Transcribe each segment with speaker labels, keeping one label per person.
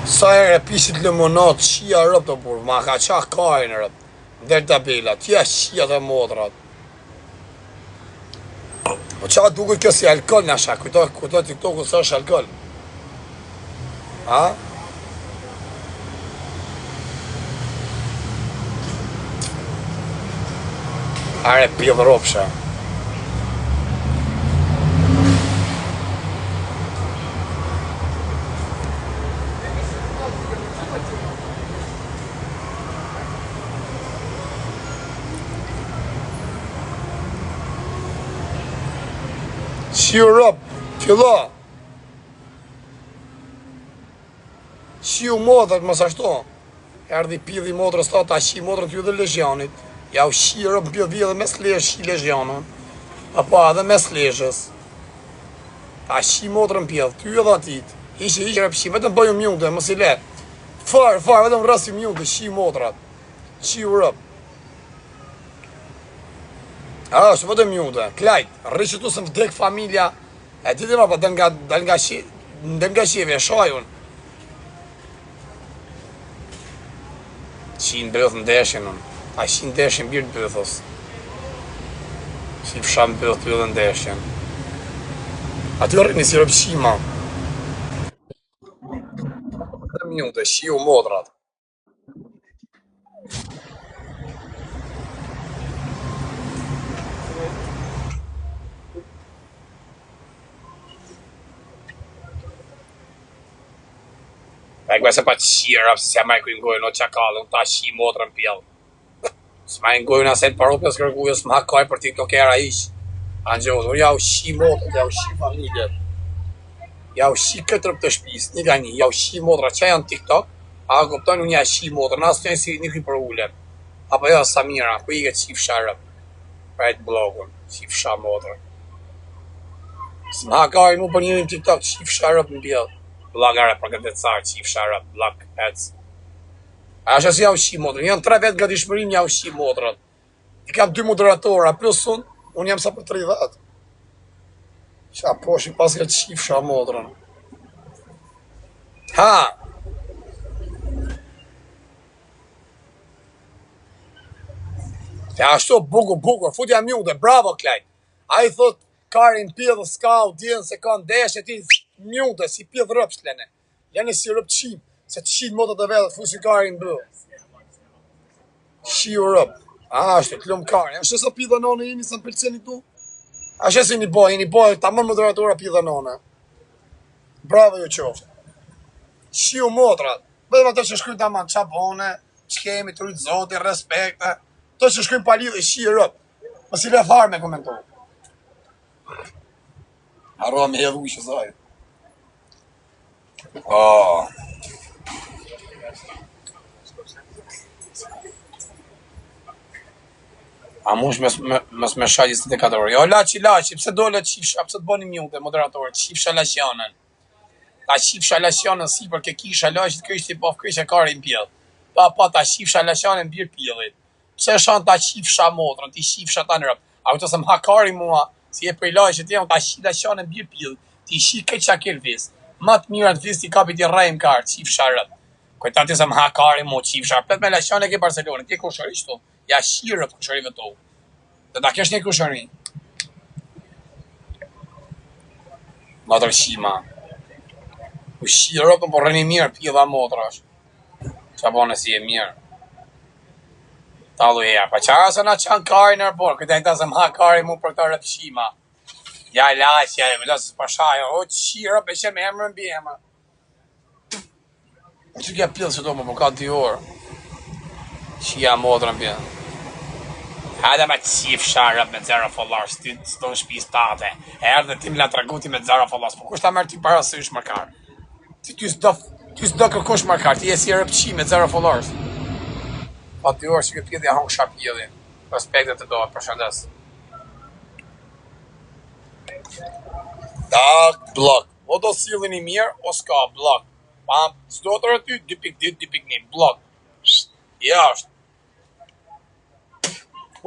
Speaker 1: Sa ere pisit limonat, shia rëp të burë, ma ka qa kajnë rëp. Ndër tabela, tja shia dhe modrat. Po qa duke kjo si alkohol në asha, kujto TikTok-u së është alkohol. Ha? Are pjellë ropsha. Shiu rëp, fillo. Shiu modrat mos ashtu. Erdi pidhi modrës ta, ta shi modrën t'ju dhe lezjanit. Ja u shi rëp pidhi edhe mes lesh shi lezjanën. Apo edhe mes leshës. Ta shi modrën pidhi, ty edhe atit. Ishi rëp shi, vetëm bëju mjunde, mos i le. Farë, vetëm rrasi mjunde, shi modrat. Shiu rëp. A, është vëtë mjute, klajt, rrishë tu se më vdek familja, e ti dhe ma pa dën nga shqeve, shajun. Qinë bëth në deshin, a qinë deshin birë të bëthës. Si fsham bëth të bëth në deshin. A ty rrë njësi rëpë shima. Vëtë mjute, shiu modrat. E kërë se pa të shira, se se ma e kërë ngojnë o qakallë, unë ta shi modrën pjellë. Se ma e ngojnë aset parupës kërkujë, së ma kaj për TikTokera ishë. Anë gjohë, unë ja u shi modrën, ja u shi familjet. Ja u shi këtë rëpë të shpisë, një ka një, ja u shi modrën, që janë TikTok, a këptojnë unë ja shi modrën, asë të një si një këj për ullën. Apo jo, Samira, ku i këtë qif sharëp, për e të blogun, qif sha modrën. Së ma kaj mu për një TikTok, qif sharëp në pjellë. Blogare për këtë të carë, qif sharët, blog, ec. A është si ja u shi modrën, janë 3 vetë nga dishmërim ja u shi modrën. I kam 2 moderatora, plus unë jam sa për 30. Qa po shi pas këtë qif sha modrën. Ha! Ja ashtu bukur, futja mjunde, bravo Klajt. A i thot, Karin pjedhë s'ka audienë se ka ndeshe ti mjunde, si pjedhë rëpsh lene. Lene si rëp qim, se të qinë modët e vedhe, fusi Karin bë. Shiu rëp. A, është të lumë Karin. A shë sa pjedhë nane jeni, sa më pëlqeni tu? A shë si një boj, ta mën moderatora pjedhë nane. Bravo ju qoftë. Shiu modrat. Bëdhëm ato që shkujnë ta manë qabone, që kemi të rritë zoti, respekte. To që shkujnë palidhe, shiu rëp. Më si le farë me komentohë. Harro me hedhu ishë zajë. A mush me shajë 24 orë. Jo, laci, pse dole qifsha, pse të boni mjute, moderatorë, qifsha lasjanën. Ta qifsha lasjanën si për ke kisha laqit, kështë i pof, kështë e kari në pjellë. Pa, ta qifsha lasjanën birë pjellit. Pse shanë ta qifsha motrën, ti qifsha ta në rëpë. A këto se më hakari mua, si e për i laqit, jam ta shi lasjanën birë pjellit. Ti shi këtë qa kërë vis. Matë mirat vis ti kapi ti rajmë karë, qifsha rëpë. Kujtati se më hakari mu, qifsha. Pet me lasjanën e ke Barcelona, ti e kushëri shtu. Ja shirët kushërive tu. Dhe ta kesh një kushëri. Matër shima. U shirët më porreni mirë, pjeva motrash. Qa bone si e mirë. Talu ja, pa qara se na qanë kari nërë borë, këtë e ta se më hakari mu për këta rëpshima. Ja laqja, e vëllës pashajo, o që shirë, beshe me emrën bje emrë. Që kja pjellë që do më për ka 2 orë. Qia modrën bje. Hajde me qif sharëp me zero followers, ty s'do në shpis tate. E erdhe ti me la traguti me zero followers, po kush ta merë ty parasysh mërkar? Ty s'do kërkush mërkar, ti e si rëpqi me zero followers. Pa 2 orë që këtë pjellë ja hongë shap pjellë. Respektet të dohet, përshëndes. Tak, blok. O do sillin i mirë, o s'ka, blok. Pam, s'do të rëty, 2.2, 2.1, blok. Ja është.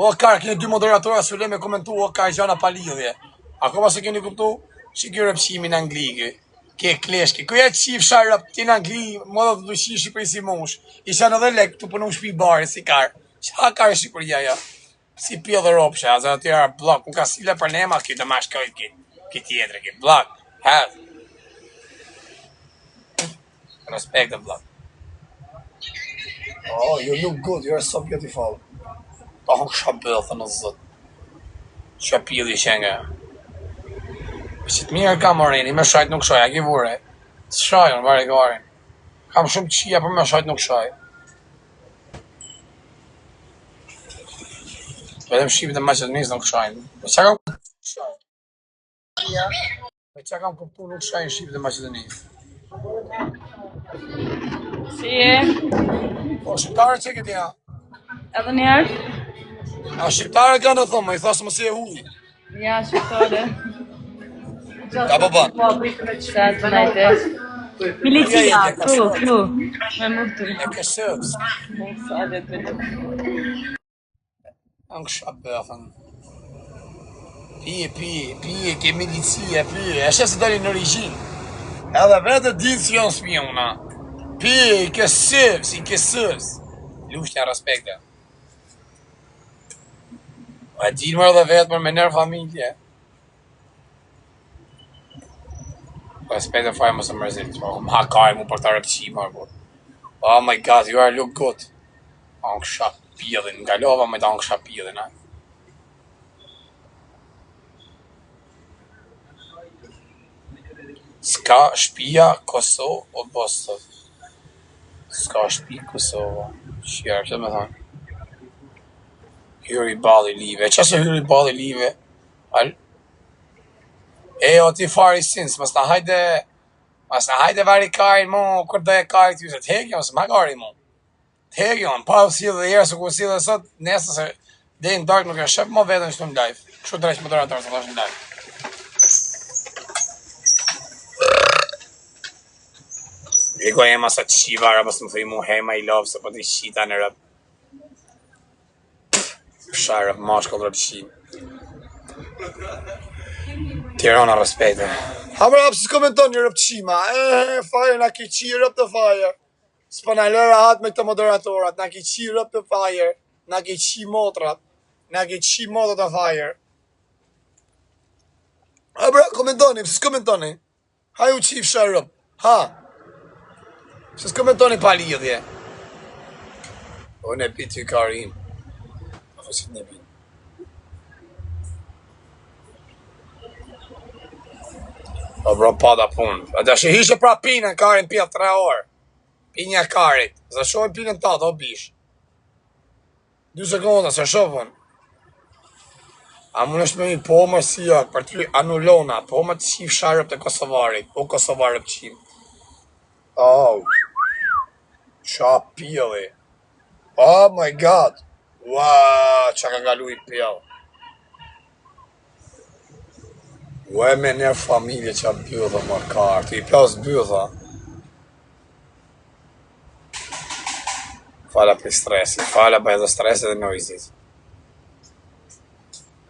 Speaker 1: O kar, keni 2 moderatora, s'u le me komentu, o kar, gjana pa lidhje. Akoma se keni kuptu, që kjo rëpqimin anglikë. Ke kleshke, kuja qif sharëp, ti në Angli, më dhe të dushi Shqipëri si mosh. Isha në dhe lek të punu shpi bari, si karë. Qa karë Shqipëria ja? Si pjë dhe ropshe, a zë atyra blok, nuk ka sile për nema, ki të ma shkoj ki tjetëre, ki blok, hedh. Respect the blok. Oh, you look good, you're so beautiful. Ta hëng shabëll, thë në zët. Shapili shenga. Që të mirë kam orini, me shajt nuk shaj, a ki vure. Së shaj, unë vari garin. Kam shumë qia, për me shajt nuk shaj. Vedem Shqipit e Maqedonisë nuk shajnë. Me qa kam kuptu nuk shaj? Me qa kam kuptu nuk shajnë Shqipit e Maqedonisë?
Speaker 2: Si e?
Speaker 1: Po, shqiptare që këti ja?
Speaker 2: Edhe njerë?
Speaker 1: A shqiptare kanë të thomë, i thasë më si e hu.
Speaker 2: Ja, shqiptare.
Speaker 1: Ka po ban?
Speaker 2: Sa të najte. Milicia, klu. Me murtu.
Speaker 1: E kësës.
Speaker 2: Sa dhe të vetë.
Speaker 1: Angë shabëthën. Pije, ke milicia, pije. E shesë të dalin në origjinë. Edhe vetë ditë që janë spiona. Pije, i kësës, i kësës. Lushtja respekte. A gjinë mërë dhe vetë për me nërë familje. Respect fare më së mërzit. Më hakaj mu për të rëpqima. Oh my god, you are look good. Angë shapidhin, nga lova me të angë shapidhin. Ska shpia Kosovë o Bostov. Ska shpi Kosovë. Shjerë, që me thonë? Hyri bali live. Qëse hyri bali live? E, o ti fari sinës, mas në hajde vari karin mu, kur dhe karit ju, se të hekjon, se ma karin mu. Të hekjon, pa u si dhe jere, se ku si dhe sot, nesë se dhe në dark nuk e shëp, ma vetën shtu në live. Kështu drejsh më dërë atërë, të lash në live. Riko e ma sa të shiva, rëpës më thuj mu, hema i lovë, se po të shita në rëp. Sharë rëp, mashkull rëp shim. Tirana respekte. Ha më rapë, si s'komenton një rëpqima. Fire, na ki qi rëp të fire. S'po na lëra atë me këtë moderatorat. Na ki qi rëp të fire. Na ki qi motrat. Na ki qi motrat të fire. Ha bra, komentoni, si s'komentoni. Ha ju qi fsha rëp. Ha. Si s'komentoni pa lidhje. Unë e pi ty karim. Afosit në pi. O bro, pa da punë. A da shi hishe pra pinën, karin pjell 3 orë. Pinja karit. Zë shojnë pinën ta, do bish. 2 sekonda, se shofën. A mund është me një po më si ja, për ty anullona, po më të qif sharëp të Kosovarit, po Kosovarëp qim. Oh. Qa pjelli. Oh my god. Wow, qa ka galu i pjell. Ue me nërë familje që a bëdhë më kartë, i plas bëdhë. Fala për stresit, fala për edhe stresit dhe noizit.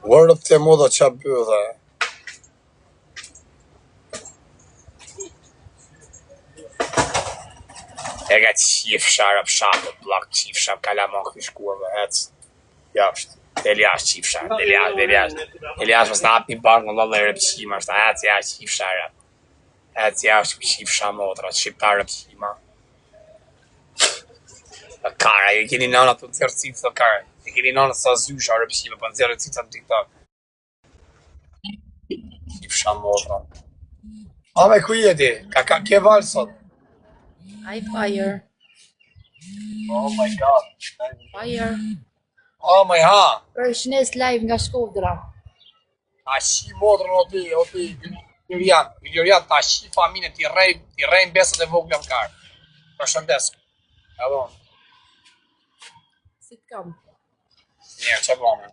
Speaker 1: Word të mu dhe që a bëdhë. E ka qif sharë për shakë, blok qif sharë, kalamon këtë shkuave, hec. Jashtë. Del jashtë qif sharë, del jashtë. Del jashtë, mësë në apë një barë në lollë e rëpqima, është hec jashtë qif sharë. Hec jashtë qif sharë motra, shqiptarë rëpqima. Kara, e keni nëna të nëzirë citë të kara. E keni nëna sa zysha rëpqima, për nëzirë citë në TikTok. Qif sharë motra. A me ku jeti? Ka ke valë sot?
Speaker 3: Hi, Fire.
Speaker 1: Oh my god.
Speaker 3: Fire.
Speaker 1: Oh my ha.
Speaker 3: Për shnes live nga Shkodra.
Speaker 1: Ta shi motrën o ti, Ilirian, ta shi familjen, ti rejnë besët e vogla në karë. Për shëndes. Edhe unë.
Speaker 3: Si të kam?
Speaker 1: Mirë, që bëme?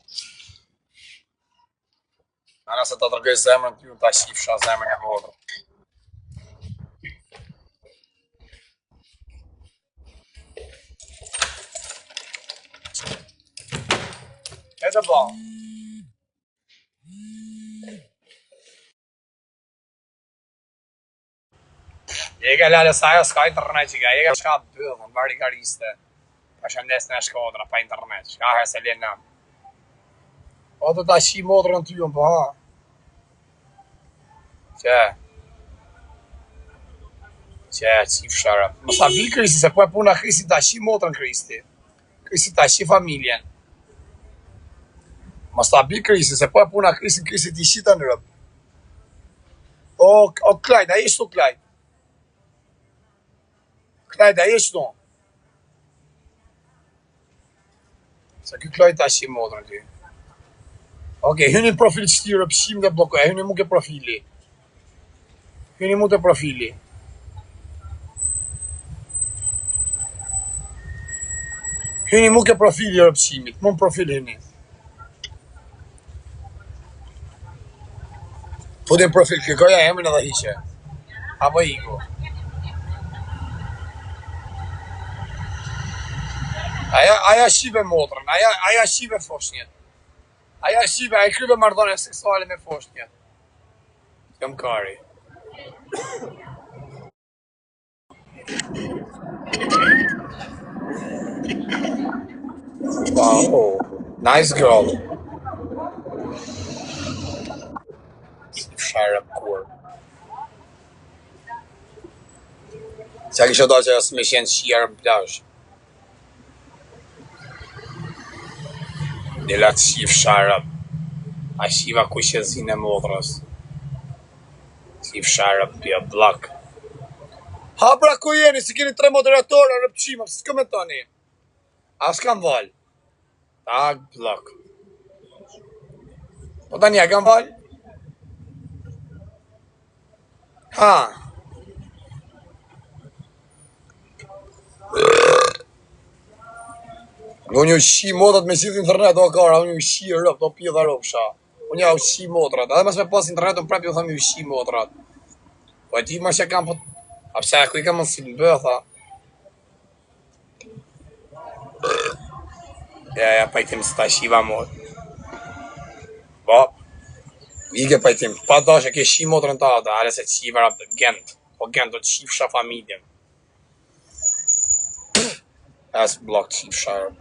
Speaker 1: Ana se ta tërgoj zemrën ty, ta shi fsha zemrën e motrën. E të bëmë. E ka lale sa ajo s'ka internet që ka, e ka shka bëllë, në varikariste. Pa shëndes në Shkodra, pa internet, shka herë se lena. O të ta shi motrën ty unë, po ha. Që qif shara. Mos ta bil Kristi, se po e puna Kristi ta shi motrën Kristi. Kristi ta shi familjen. Mos ta bil Kristi, se po e puna Kristi ti shita në rëp. O Klajt, a ishtu Klajt? Klajt, a ishtu? Se ky Klajt ta shi motrën ty. Oke, hyni profil qëti rëpshim dhe blokoj, hyni mu ke profili. Hyni mu të profili. Hyni mu ke profili rëpshimit, mu në profil hyni. Putin profil, kërkoja emrin edhe hiqe. Apo iku. Aja shive motrën, aja shive foshnjet. Aja shive, aja kryve mardhone seksuale me foshnjet. Jam kari. Wow, nice girl. Share up kur. Sa kisha do që asë me shenë shirë në plazh. Dela të shif share up. A shiva ku që zinë e modrës. Shif share up, pja blak. Ha pra ku jeni, si keni 3 moderatorë në pëqima, si s'komentoni. A s'kam val. Tak blak. Po tani a kam val? Ha. Unë ju shi modrat me si internet, o kara, unë ju shi rëp, do pje dhe rëp sha. Unë ja u shi modrat, edhe mas me pas internet, unë prap ju thëm ju shi modrat. Po e ti ma që kam, po... A pëse e ku i kam në si në bëtha. Ja, pajtim së ta shiva mod. Po. Ike pajtim, pa dash e ke shi motrën ta, da ale se qiva rap të gent. Po gent do të shifsha familjen. As blok të shifsha rap.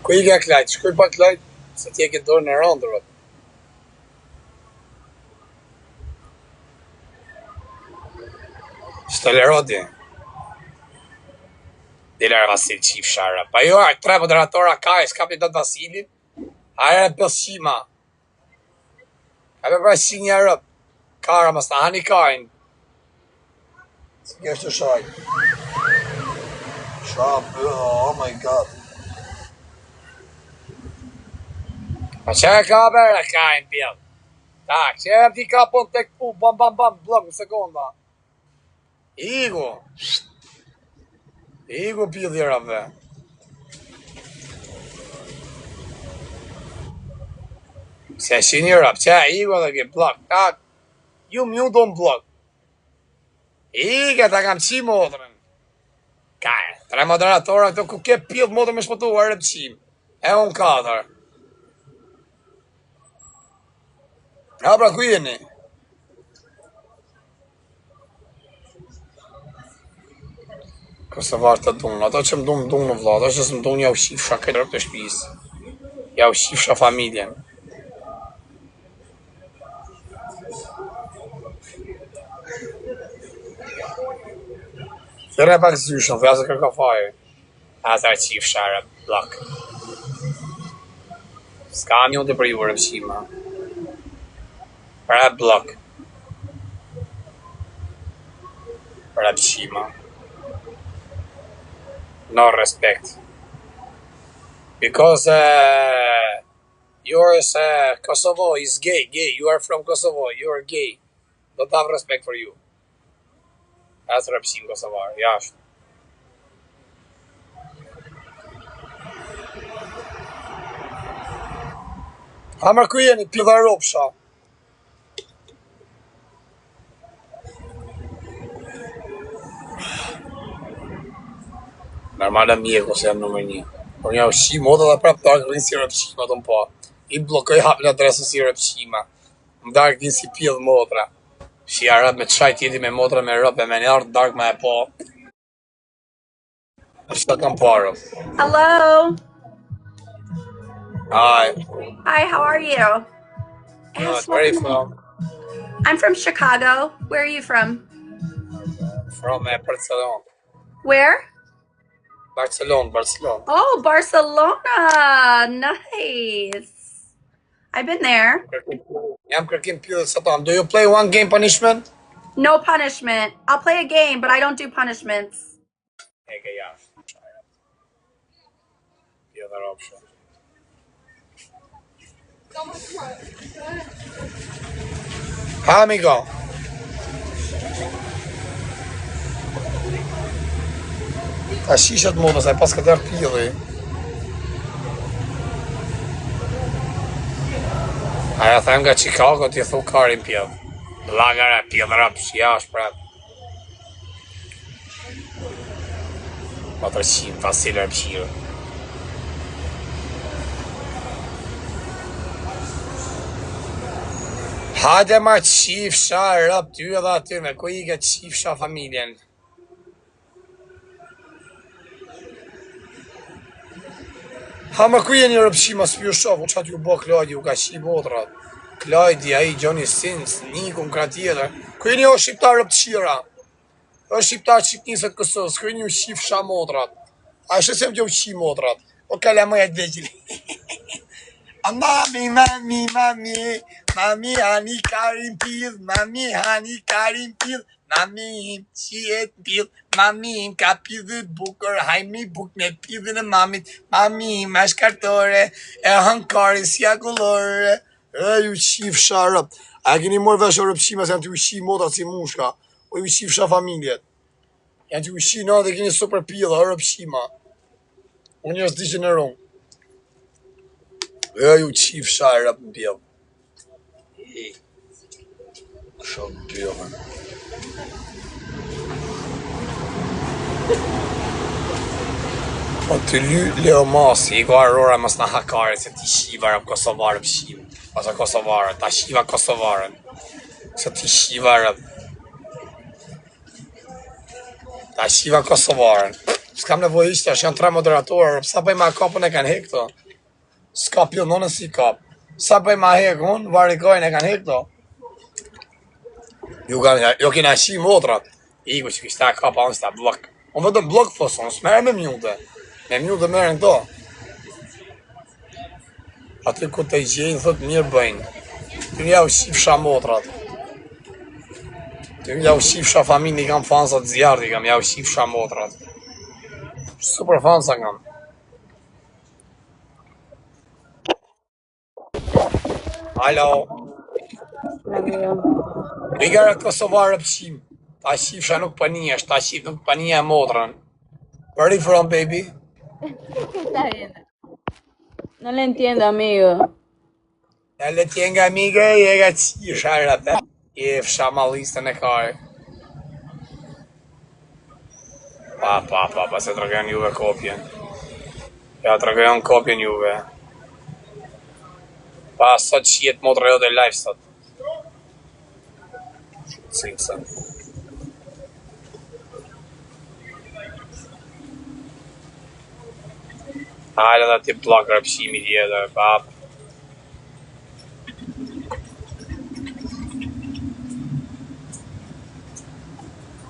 Speaker 1: Ku i ke Klajt? Shkuj pa Klajt, se ti e ke dorë në rëndë, rap. Shtë leroti. Diler Vasil qif shara. Pa jo, 3 moderatora ka, e s'ka për Vasilin. Aja e pëllshima. A për pra shi një rëp. Kara mës të hani kajnë. Si kështë të shaj. Shabë, oh my god. Pa që e ka bërë kajnë pjellë. Tak, që e ti ka pun tek pu, bam, blok në sekonda. Igu. Igu pjellë rëve. Se shi një rëp, që e igu dhe ke blok, tak. Ju mju do në blok. Ike, ta kam qi modrën. Kaj, 3 moderatora këto ku ke pjellë modrën me shpëtu e rëp qim. E unë 4. Ha pra ku jeni? Kosovar të dunë, ato që më dunë në vla, ato që së më dunë ja u shifsha këtë rëp të shpisë. Ja u shifsha familjen. Tërë e pak zyshën, dhe asë kërka fajë. Ata e qifsha rëp, blak. Ska mjën të për ju rëp qima. Rap block. Rap shima. No respect. Because yours Kosovo is gay. You are from Kosovo. You are gay. Don't have respect for you. That's rap shim Kosovar. Jashtë. Hamar ku jeni, pjellë ropsha. Normal e mjeku se jam nëmër 1. Por ja u shi moda dhe prap të akë rinë si rëpshim ato më po. I blokoj hapin adresën si rëpshima. Më dark din si pjellë motra. Si arab me çaj tjeti me motra me rëp e me njartë dark me e po. Shta kam parë.
Speaker 4: Hello.
Speaker 1: Hi.
Speaker 4: Hi, how are you?
Speaker 1: Yes, where are you from?
Speaker 4: I'm from Chicago. Where are you from?
Speaker 1: From Barcelona.
Speaker 4: Where?
Speaker 1: Barcelona.
Speaker 4: Oh, Barcelona. Nice. I've been there.
Speaker 1: Jam kërkim pjellë së tam. Do you play one game punishment?
Speaker 4: No punishment. I'll play a game, but I don't do punishments.
Speaker 1: Okay, yeah. The other option. Ha, amigo. Ta shishat moda, se pas këtë pjellë. Aja them nga Chicago t'i thu karin pjellë. Lagara pjellë rap, shiash prap. 400 Vasilër pjellë. Hajde ma qifsha, rap ty edhe aty me ku i ke qifsha familjen. Ha më ku jeni rëpshima s'pjo shof, u qatë ju bo Klajdi, u ka shi botrat. Klajdi, aji, Johnny Sins, Niku, m'kra tjetër. Ku jeni o shqiptar rëpshira? O shqiptar qipnisët kësës, ku jeni u qifsha motrat. A shë se më gjo u qi motrat. O kalla më e dvegjili. Mami, hani karin pidh, mami, hani karin pidh, mami, qiet pidh, mami, ka pidhët bukër, hajmi buk me pidhën e mamit, mami, ma shkartore, e hankarin si akullore, e ju qif sharëp. A keni morë vesh o rëpshima se janë të u shi motrat si mushka, o ju qif sha familjet. Janë të u shi na dhe keni super pidhë, o rëpshima. Unë njës di gjeneron. E ju qif sharëp në pjellë. Shumë pjellën. Po të Leo Masi, i ka arrora mës në hakare se ti shiva rëp Kosovarë pëshim. Ose Kosovarë, ta shiva Kosovarën. Se ti shiva rëp. Ta shiva Kosovarën. S'kam nevoj ishte, është janë 3 moderatorë, rëp sa bëj ma kapën e kanë hekto. S'ka pjellë nënë si kap. Sa bëj ma hekë unë, varikojnë e kanë hekto. Jo kena shi motrat. Iku që kishta kapa unë s'ta blok. Unë vetëm blok thosë, unë s'merë me mjute. Me mjute merën këto. Aty ku të i gjenë, thot mirë bëjnë. Ty një u shifsha motrat. Ty një u shifsha familje, i kam fansat zjarë, i kam ja u shifsha motrat. Super fansa kam. Alo. I gara Kosovarë pëshim. Ta shifsha nuk pënija, ta shif nuk pënija e motrën. Where are you from, baby?
Speaker 2: Está bien. No le entiendo, amigo.
Speaker 1: Ja le tjenga amiga i e ga qisha rëpe. I e fsha malistën e kare. Pa, se të regajon juve kopjen. Ja, të regajon kopjen juve. Pa, sot qiet motrë jo dhe live sot. Simpson. Hajde dhe ti blok rëpshimi tjetër, pap.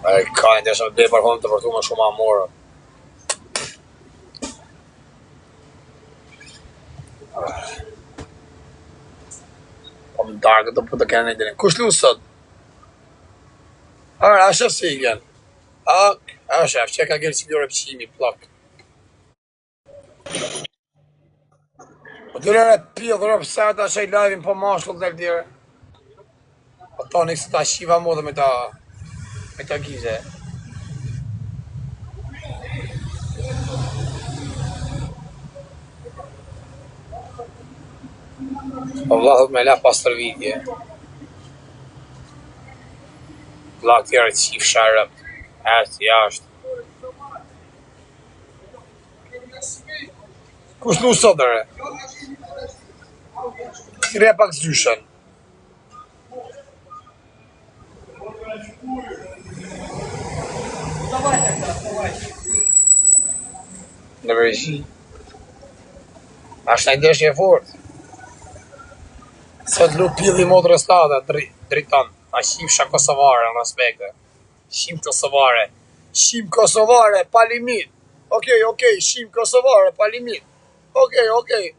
Speaker 1: E ka një desha dhe për hëmë të përtu më shumë amorë. Po më darkë të për të kene një dini. Kush lu sot? A shef si i gjen. A shef, që ka gjerë që kjo rëpshimi, plak. Po të lere pjellë rëpë sa ta shaj live-in po mashkull të lëtire. Po ta një kësë ta shiva mo dhe me ta gize. Po vlahët me la pas tër vidje. Vlahët tjere qif sharëp. Ertë jashtë. Kush lu sot dërë? Thire pak zyshen. Në vërgjë. Ashtë në ndeshje e fort. Sot lu pilli motrës tada, driton. A shifsha kosovare në respekte. Shim kosovare. Shim kosovare, pa limit. Okej, shim kosovare, pa limit. Okej.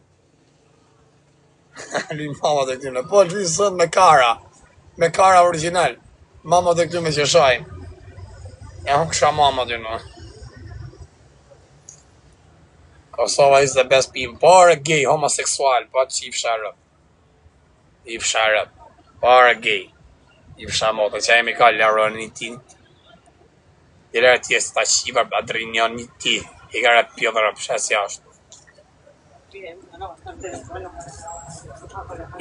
Speaker 1: Luj mama të këtyne. Po, luj sot me kara. Me kara original. Mama të këty me qeshajnë. Ja huk kësha mama të në. Kosova is the best people. Pare gay, homoseksual, pa që i fsharë. I fsharë. Pare gay. I fsharë motë, që e mi ka lërën një ti. I lërë tjesë ta shiva, adrinjon një ti. I kare pjodhërë pëshes jashtë.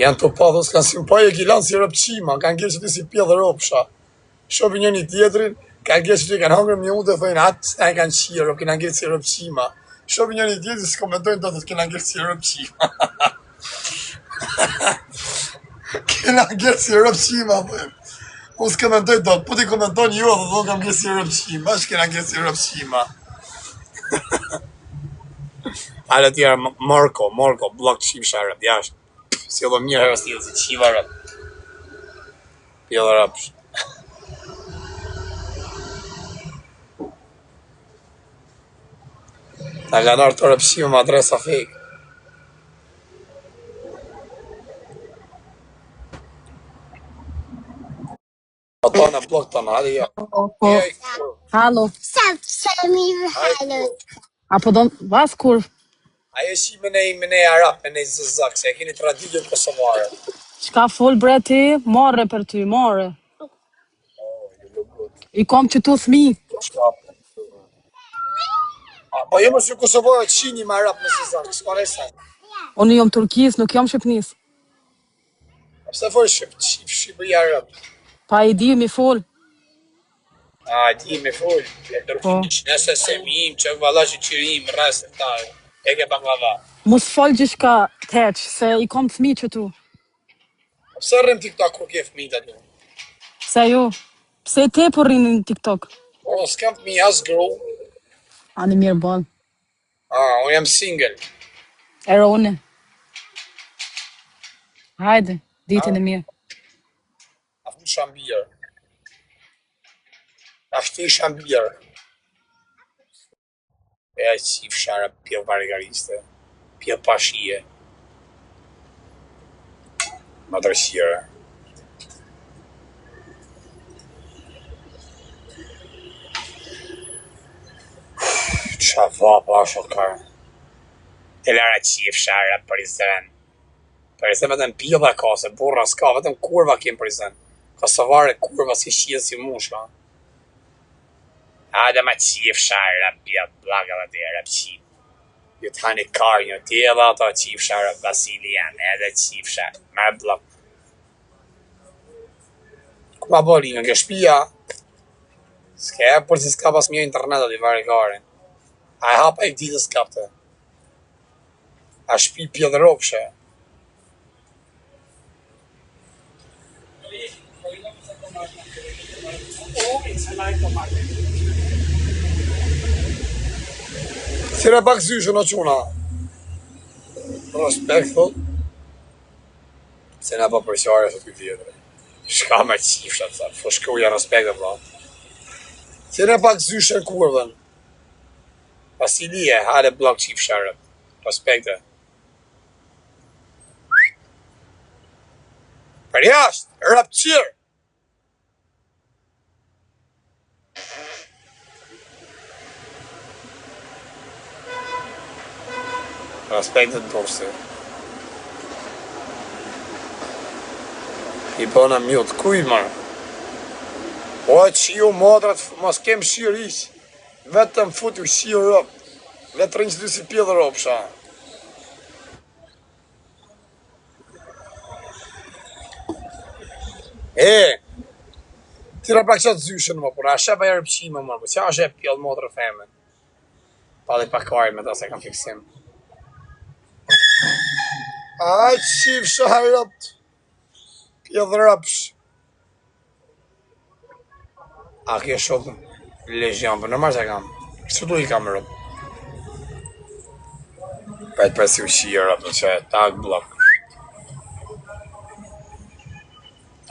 Speaker 1: Janë të padhës kanë si pa e kilanë si rëpqima, kanë gjerë që ti si pjodhërë opësha. Shopi një një tjetrin, kanë gjerë që ti kanë hangër një unë të thojnë atë, e kanë qirë, kanë gjerë si rëpqima. Shopi një një tjetrin, si komentojnë të të kanë gjerë si rëpqima. Kena gjerë si rëpqima, thëmë. Unë s'komentoj të, po ti komentojnë ju, dhe do kam gjerë si rëpqima, shkena gjerë si rëpqima. Ale tjera, Marko, blok qim sharët, jashtë. Si edhe mirë herë stilë, si qiva rët. Pjellë rëpsh. Ta kanë arë të rëpshime më adresa fake. Ato në blok të në, hadi jo.
Speaker 5: Halo. Apo do vas kur?
Speaker 1: Ajo shi me nej arab, me nej zëzak, se e keni traditje kosovare.
Speaker 5: Çka fol bre ti? Morre për ty, morre. I kom që tu thmi.
Speaker 1: Po jemi si kosovare të shini me arab me zëzak, s'ka resa.
Speaker 5: Unë jom turkis, nuk jom shqipnis.
Speaker 1: Pse fol Shqipëri arab?
Speaker 5: Pa i di mi fol.
Speaker 1: A, di me fol, e tërkish, nëse se mim, që valla që qirim, rrasë të taj, e ke banglava.
Speaker 5: Mos fol gjithka teq, se i kom thmi që tu.
Speaker 1: Pse rrim TikTok kur ke fëmijët aty?
Speaker 5: Pse ju? Pse te po rrini në TikTok?
Speaker 1: Po, s'kam fëmijë as gru.
Speaker 5: Ani mirë bon.
Speaker 1: Unë jam single.
Speaker 5: Ero une. Hajde, ditën e mirë.
Speaker 1: A fu shambirë. A shti shambirë. E a qif shara pjell varigariste. Pjell pashije. Madrëshire. Qa vapa është o kërë. Të lara qif shara për i zënë. Për i zënë vetëm pjella ka, se burra s'ka, vetëm kurva kemë për i zënë. Kosovare kurva si shia si mushka. Hajde ma qif shara pjell blaga dhe të rëpqim. Ju të hani karë një tjela ato qif shara Vasilian, edhe qif shara, marë blok. Ku ma boli në shpia? S'ke e për si s'ka pas mjë internet aty vari kare. A e hapa i ditës kapte. A shpi pjell ropshe. Sire pak zyshën o quna. Respekt, thot. Se nga pa përqare së të tjetëre. Shka me qifshat, sa. Po shkruja respekt e vla. Sire pak zyshën kurven. Vasilie, hajde blok qifsharët. Respekte. Për jashtë, rëpqirë. Respektet dorse. I bëna mjot, kuj marë? O që ju modrat, mos kem shirë ishë. Vetëm futu shirë rëpë. Vetëm që du si pjellë rëpë, sha. Tira pra qatë zyshën më, por a shepa e rëpqime më, por qa a shep pjellë modrë feme? Pa dhe pakari me ta se kam fiksim. Aj, qif shaharët. Pjedhë rëpsh. A ke shumë legion, për nërmar që kam. Kështë du I kam rëpë. Pajtë për si u shirë rëpë, që tag blok.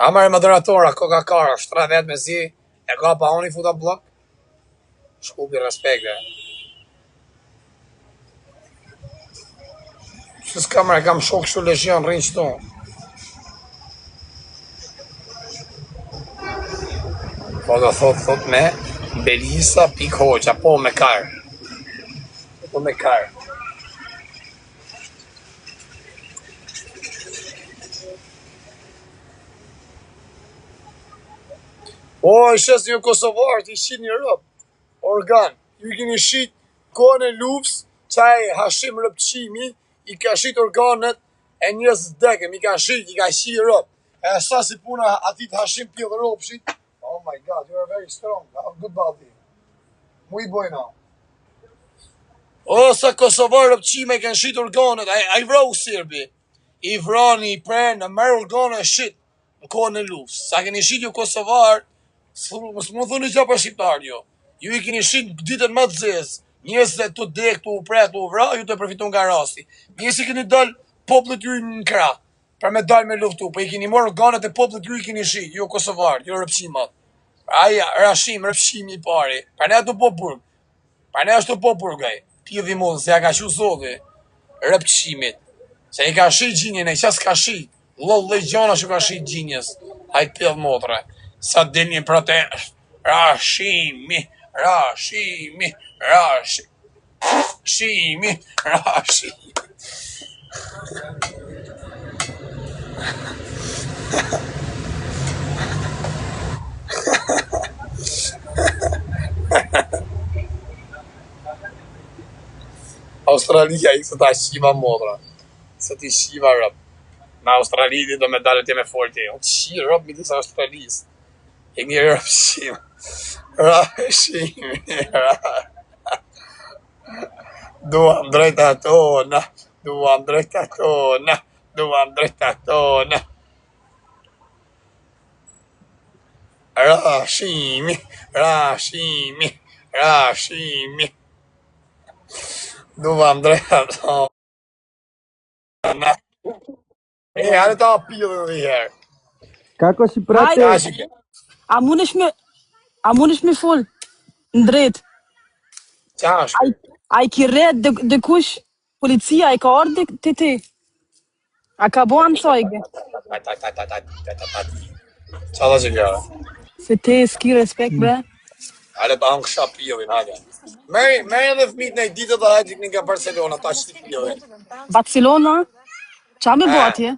Speaker 1: A mërë moderatora, koka kara, 3 vetë me zi, e ka pa unë I futa blok? Shkupi respekte. Që s'ka mërë, kam shok kështu legion, rrinë qëto. Po do thot me Belisa pik hoqa, po me karë. Po me karë. O, I shes një Kosovarët, I shit një rëp. Organ. Ju keni shit kohën e lups, qaj Hashim Rëpqimi, I ka shit organet e njës deke, I ka shit rëp. E sa si puna atit Hashim pjellë rëpshit. Oh my God, you are very strong. How good body. Muy bueno. O, sa Kosovarë Rëpqime I kanë shit organet, I vrau Serbi. I vrani, I prenë, merë organet e shit në kohën e lups. Sa keni shit ju Kosovarë, mos më thoni që për shqiptar jo. Ju I keni shit ditën më të zezë. Njëse të dek, të upre, të uvra, ju të përfitun nga rasti. Njëse keni dal poplet ju në kra, për me dal me luftu, për I keni morë organet e poplet ju I keni shit, ju Kosovarë, ju Rëpqimat. Aja, Rashim, Rëpqimi I pari. Për ne të po burg. Për ne është të po burgaj. Pjedhi mundë, se ja ka shu zodhi. Rëpqimit. Se I ka shit gjinjën e qas ka shit. Lollë gjona që ka shit gjinjës. Hajt pjedh motre. Sa dilni protest. Rashimi, Rashimi, Rashimi, Rashimi. Australia I se ta shiva modra. Se ti shiva rëp. Në Australi do me dalët jeme folti. O të shirë rëp midis Australisë. E një rëpshim. Rashimi. Duam drejta tona. Duam drejta tona. Duam drejta tona. Rashimi. Rashimi. Rashimi. Duam drejta tona. E, hajde ta pillën dhe herë.
Speaker 6: Kako si prate?
Speaker 1: Hajde.
Speaker 5: A mundesh me fol në drejt?
Speaker 1: Qa është?
Speaker 5: A I ki rret dhe kush policia I ka ardhë të ti? A ka bo anë sajge?
Speaker 1: Qa da që gjara?
Speaker 5: Se ti s'ki respekt, bre?
Speaker 1: Hajde ta hangë kësha pillin, hajde. Meri edhe fmit në I ditë dhe hajde një nga Barcelona, ta që ti pillin.
Speaker 5: Barcelona? Qa me bo atje?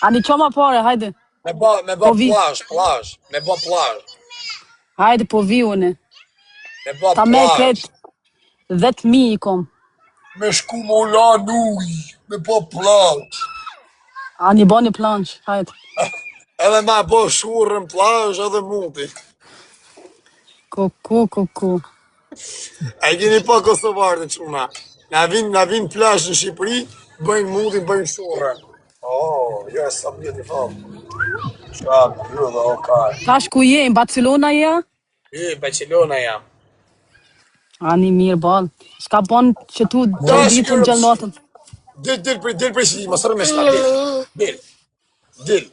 Speaker 5: A një qa ma pare, hajde.
Speaker 1: Me bo plazh. Me bo plazh.
Speaker 5: Hajde po vi une.
Speaker 1: Me bo
Speaker 5: Ta me
Speaker 1: plazh.
Speaker 5: kret 10.000 I kom.
Speaker 1: Me shku më la nuj. Me bo plazh.
Speaker 5: A një bo një planq, hajde.
Speaker 1: Edhe ma bo shurën plazh edhe mundi.
Speaker 5: Kuku.
Speaker 1: A I keni pa Kosovarë të quna. Na vin plazh në Shqipëri, bëjnë mundin, bëjnë shurën. Oh, you're so beautiful. Shka pyrë dhe okar.
Speaker 5: Tash ku je, në Barcelona je?
Speaker 1: Barcelona jam.
Speaker 5: A një mirë bal. Shka bon që tu do ditën gjallë natën.
Speaker 1: Dil për si, mos rëmë shta, dil.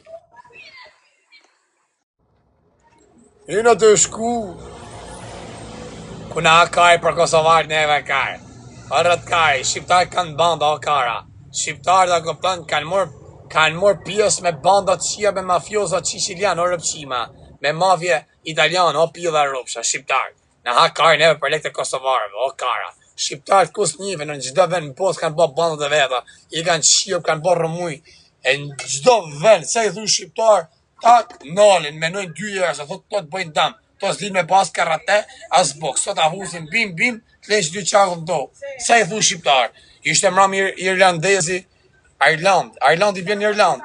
Speaker 1: Jena të shku. Kuna kaj për Kosovar neve kaj. Arët kaj, shqiptarë kanë banda o kara. Shqiptarë dhe këpëtën kanë morë pjesë me bandat qia me mafioza qishilian o rëpqima. Me mafje italian o pila rëpsha, shqiptarë. Në ha kaj neve për lekte Kosovarëve, o kara. Shqiptarët kus njëve në gjdo vend në posë kanë bo bandat dhe veta. I kanë qirë, kanë bo rëmuj. E në gjdo vend, se I thu shqiptarë, tak, nalin, menojnë 2 jërë, se thot të bëjnë damë. To s'lin me pas karate, as boks. Sot a husin bim, të leqë 2 qakën do. Se I thu shqiptarë. Ishte mram irlandezi, Irland I bjen Irland.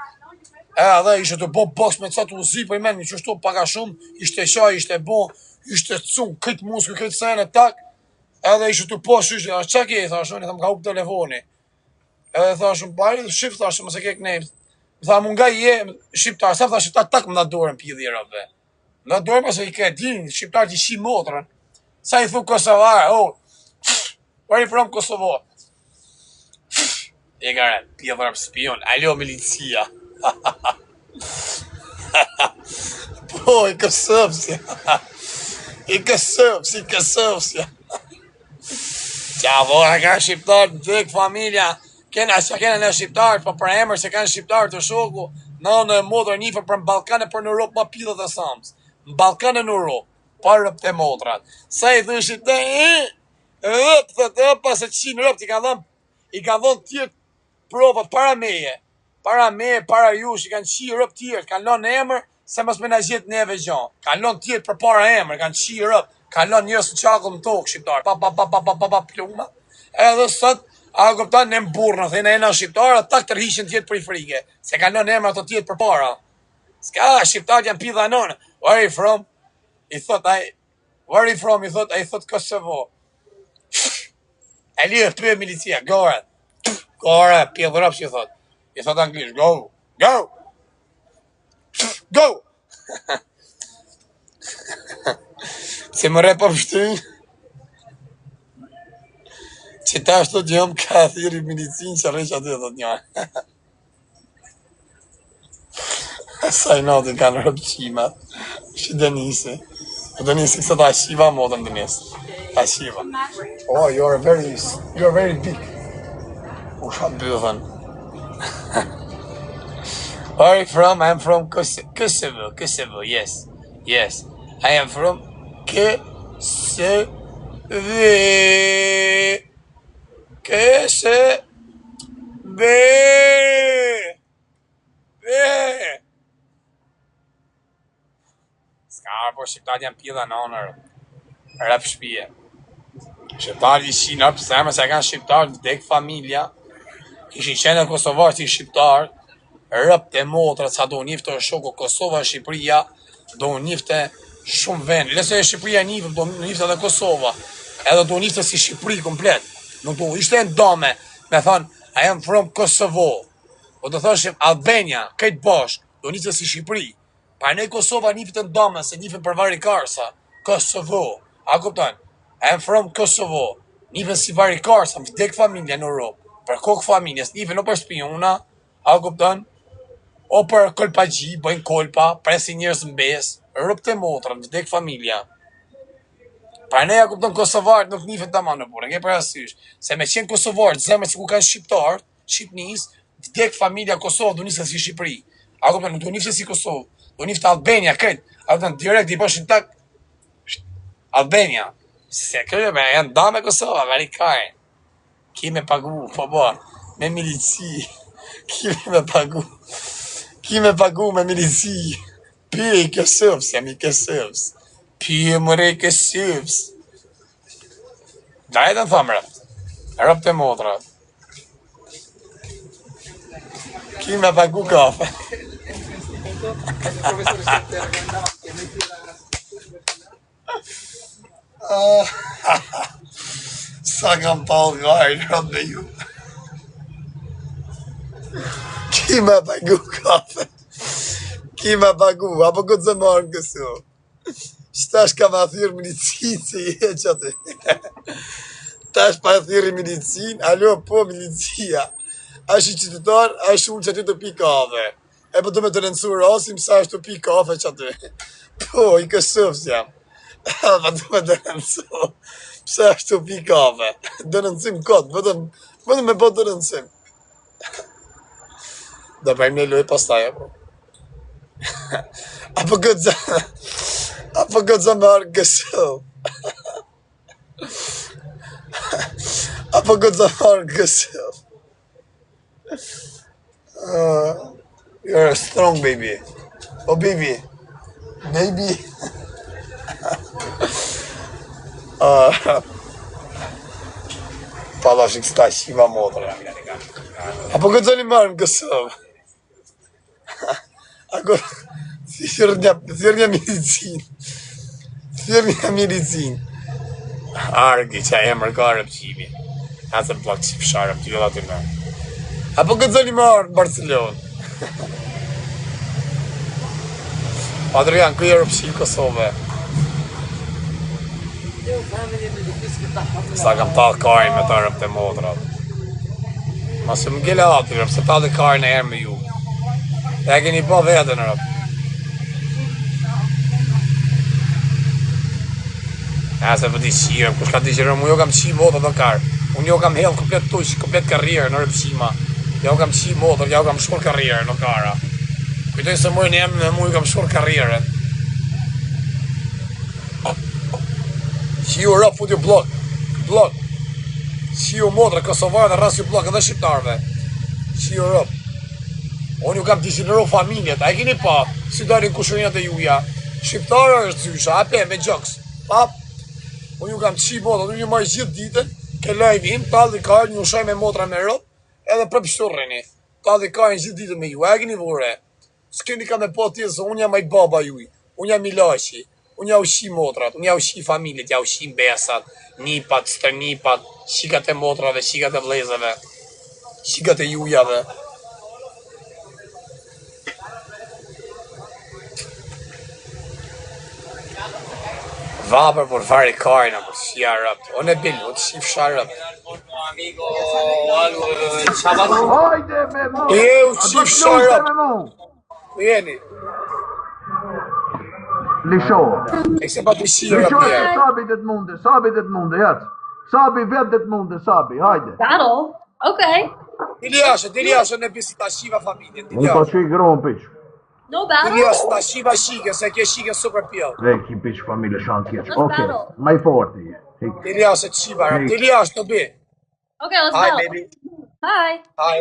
Speaker 1: Edhe ishte të bo boks me ca të uzi, po I men, që shtu paka shumë, ishte qaj, ishte bo, ishte cun, këtë musku, këtë sene, tak. Edhe ishte të po shyshtë, qa ke, thashoni, thëm ka up telefoni. Edhe thashëm, bari, shif, thashëm, mëse ke kënejmë. Më tha, mu nga je, shqiptar, sa më tha, shqiptar tak më da dorën pjidhi rëve. Më da dorën, mëse i ke din, shqiptar që shi motrën. Sa i thu Kosovar, where are you from Kosovo? E gare, pjidhër më spion, alo milicia. Po, i Kosovësja. I Kosovësja. Qa vore ka shqiptar të dhek familja, kena në shqiptar, po për emër se kanë shqiptar të shoku, në modrë njifë për në Balkane për në Europë ma pilët e samës. Në Balkane në Europë, për rëp të modrat. Sa i dhe shqiptar, rëp, thëtë, pas e qinë rëp, i ka dhonë tjertë provat para meje, para jush, i kanë qi rëp tjertë, kanë lonë emër, se mos me na gjetë neve gjanë. Kanë lonë tjertë për para emër, kanë qi rëp, kanë lonë njërës në qakën në tokë shqiptar, pa pluma. Edhe sot, a këptan në mburë, në thejnë e në shqiptar, ata tërhishin tjetë për i frike, se kanë lonë emër ato tjetë për para. Ska, shqiptar janë pidha nonë, where are you from? I thot, where are you from? I thot Kosovo. E li e të milicia, gore, pjedhërap që i thot. I thot anglisht, go. Se më re po pështy, që ta është të gjëmë ka thiri medicin që rreq aty, thot një. Sa i natë kanë rëpë qimat, që Denisi. Denisi kësa ta shiva modën Denisi. Ta shiva. Oh, you're very big. Usha bëthën. Where are you from? I'm from Kosovo, yes. I am from Kosovo. Ska, po shqiptar janë pjeda në onër. Rap shpije. Shqiptar i shi në pëse, se kanë shqiptar në dek familja. Ishin qenë në Kosovar si shqiptar, rëp të motra, sa do njifte shoko Kosova, Shqipëria, do njifte shumë vend. Lese e Shqipëria njifte, do njifte dhe Kosova, edhe do njifte si Shqipëri komplet. Nuk do ishte e ndome, me thonë, I am from Kosovo. O do thoshim Albania, këtë bashk, do njifte si Shqipëri. Pa ne Kosova njifte ndome, se njifte për varikarsa, Kosovo. A kupton? I am from Kosovo. Njifte si varikarsa, më vdek familja në Europë. Për kokë familjes, njifte në për spiona, a kupton? O për kolpagji, bëjnë kolpa, presin njërës në besë, rëp të motrën, vdek familja. Pra ne ja kupton Kosovarët nuk njifet të ma në burë, nge për asysh. Se me qenë Kosovarët, zemër si ku kanë Shqiptarët, Shqipnis, vdek familja Kosovë, do njëse si Shqipëri. A kupton, nuk do njëse si Kosovë, do njëftë Albania, këtë. A kupton, direkt i bëshin tak, Albania. Se kërë me janë da me Kosovë, Amerikajnë. Ki me pagu, po bo, me milici, ki me pagu me milici. Pi i Kosovës, jam i Kosovës. Pi e mëre i Kosovës. Da e të në thamë rëp të motra. Ki me pagu kafe. Sa kam palë gajnë rëp me ju. Ki me pagu kafe. Ki me pagu, apo këtë zë marë në kësu. Shtash ka ma thyrë medicin se i e që atë. Tash pa thyrë medicin, alo po milicia. Ashtë i qytetar, ashtë unë që aty të pi kafe. E po të me të rëndësu rasim sa ashtë të pi kafe që aty. Po, i Kosovës jam. Pa të me të rëndësu. Pse ashtë të pi kafe. Dë rëndësim këtë, vëdëm me po të rëndësim. Do përmë një lojë pastaj, po. Apo këtë zë marë Kosovë. Apo këtë zë marë Kosovë. You're a strong baby. Oh baby. Pala që kësta shiva modrë. Apo këtë zë një marë në Kosovë. Ako, thyrë një medicin. Argi që e mërë ka rëpqimi. Asë blok që fsharë të jëllat të në. Apo gëzoni më orë në Barcelonë. Adrian, këj e rëpshim Kosove. Sa kam talë karin me ta rëp të modrat. Ma se më gjele ati rëp, se talë karin e herë me ju. E keni pa vetën rëp. E se për t'i qirëm, kush ka t'i qirëm, unë jo kam qi modrat dhe karë. Unë jo kam hellë komplet tush, komplet karrierë në rëpshima. Jo kam qi modrat, jo kam shkur karrierë në kara. Kujtoj se mojnë jam me mu kam shkur karrierë. Qiu rëp fut ju blok. Qiu modra, Kosovarë dhe rras ju blok edhe shqiptarve. Qiu rëp. Unë ju kam dishineru familjet, a e keni pa, si dalin kushurinat e juja. Shqiptarë është zysha, ape me gjoks. Pap, unë ju kam qi modra, unë ju marrë gjithë ditën, ke live im, talë dhe kajnë, një shaj me motra me rëp, edhe për pështurrini. Talë dhe kajnë gjithë ditën me ju, a e keni vore. S'keni ka me po tjesë, se unë jam aj baba juj, unë jam Milashi, unë ja ushi motrat, unë ja ushi familjet, ja ushi besat, nipat, stërnipat, shikat e motrave, shikat e vlezave, shikat e jujave. Vapër për vari karina, për shia rëpt, o në bilu, të shif sha rëpt. E u shif sha rëpt. Ku jeni?
Speaker 6: Lishoa.
Speaker 1: E se pa të shia rëpt
Speaker 6: Lishoa
Speaker 1: njerë.
Speaker 6: sabi det munde, jac. Sabi vet det munde, sabi, hajde.
Speaker 2: Battle? Okay.
Speaker 1: Dili ashtë në bisi ta shiva familjen, dili
Speaker 6: Unë pa
Speaker 1: ashtë.
Speaker 6: që i gron piq.
Speaker 2: No
Speaker 1: Dili
Speaker 2: battle?
Speaker 1: ashtë ta shiva shike, se ke shike super pjell.
Speaker 6: Dhe ki piq familje shanë kjeq.
Speaker 2: Let's
Speaker 6: Okej,
Speaker 2: battle.
Speaker 6: maj forti je. Hik.
Speaker 1: Dili ashtë të shiva rëpt, dili ashtë të bi.
Speaker 2: Okay, let's
Speaker 1: Hi
Speaker 2: battle.
Speaker 1: baby,
Speaker 2: Hi.
Speaker 1: hi.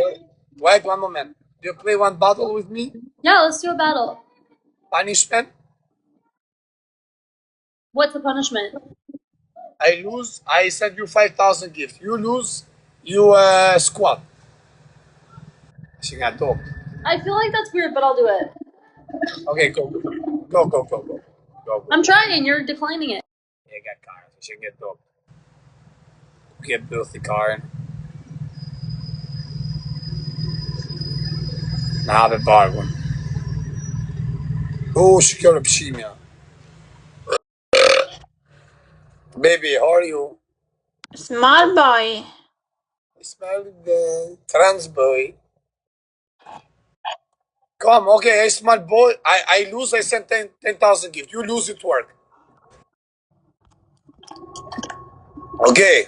Speaker 1: Wait one moment. Do you play one battle with me?
Speaker 2: Yeah, let's do a battle.
Speaker 1: Punishment?
Speaker 2: What's the punishment?
Speaker 1: I lose, I send you 5,000 gifts. You lose, you squat. She got dope.
Speaker 2: I feel like that's weird, but I'll do it.
Speaker 1: Okay, go. Go.
Speaker 2: I'm trying, you're declining it.
Speaker 1: Yeah, got Karen, so she get dope. Get filthy Karen. Na be bargun. Oh, she got a pshimia. Baby, how are you?
Speaker 7: Small boy.
Speaker 1: Smell the trans boy. Come, okay, I small boy. I lose, I send 10,000 gifts. You lose, it work. Okay.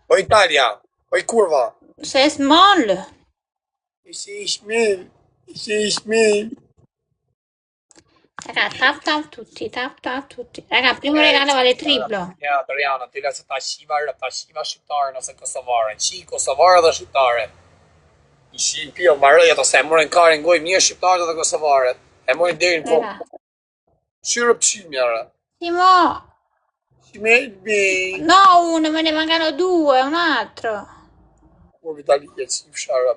Speaker 1: O Italia, o kurva.
Speaker 7: Sei small.
Speaker 1: Si Ishmael.
Speaker 7: Raga, tap tutti. Raga, primo regalo vale triplo.
Speaker 1: Ja, Adriana, ty la se ta shiva shqiptare nëse kosovare. Qi kosovare dhe shqiptare. I shim pio marrëja ose e morën karin goj mirë shqiptarët dhe kosovarët. E morën deri në fund.
Speaker 7: Raga.
Speaker 1: Shyrë pshimjara.
Speaker 7: Simo.
Speaker 1: Shmejbi.
Speaker 7: No, uno, me ne mancano due, un altro.
Speaker 1: Kur Vitalia qif sharë.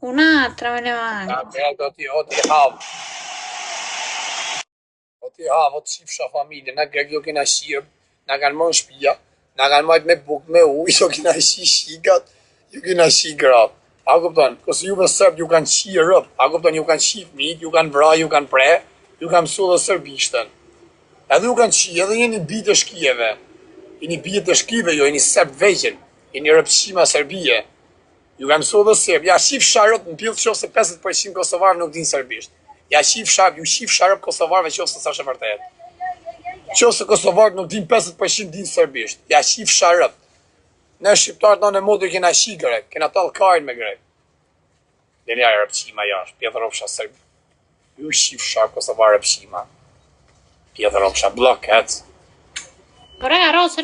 Speaker 7: Un'altra me ne manca.
Speaker 1: O ti hav. O të qifsha familje. Na grek jo kena shirë. Na kanë mërë shpia. Na kanë majtë me buk, me ujë. Jo kena shi shikat. Jo kena shi grap. A kupton? Kësë juve sërbë ju kanë shi rëp. A kupton? Ju kanë shi fmit, ju kanë vra, ju kanë pre. Ju kanë mësu dhe sërbishtën. Edhe ju kanë shi, edhe jeni bitë të shkijeve. Jeni bitë të shkive, jo jeni sërbë veqen. Jeni rëpshima Serbije. Ju kanë mësu dhe sërbë. Ja shif sharët në pillë qofë se 50% Kosovarë nuk din serbisht. Ja shif sharët, ju shif sharët Kosovarëve qofë se sa shë vërtet. Qofë se Kosovarët nuk din 50% din serbisht. Ja shif sharët. Ne shqiptarët në modë kena shi grek, kena talë karin me grek. Dhe nja e rëpshima jash, pjetë ropsha sërbi. Ju shif sharë Kosovarë rëpshima. Pjetë ropsha blok, hec.
Speaker 7: Oh, raga, rose.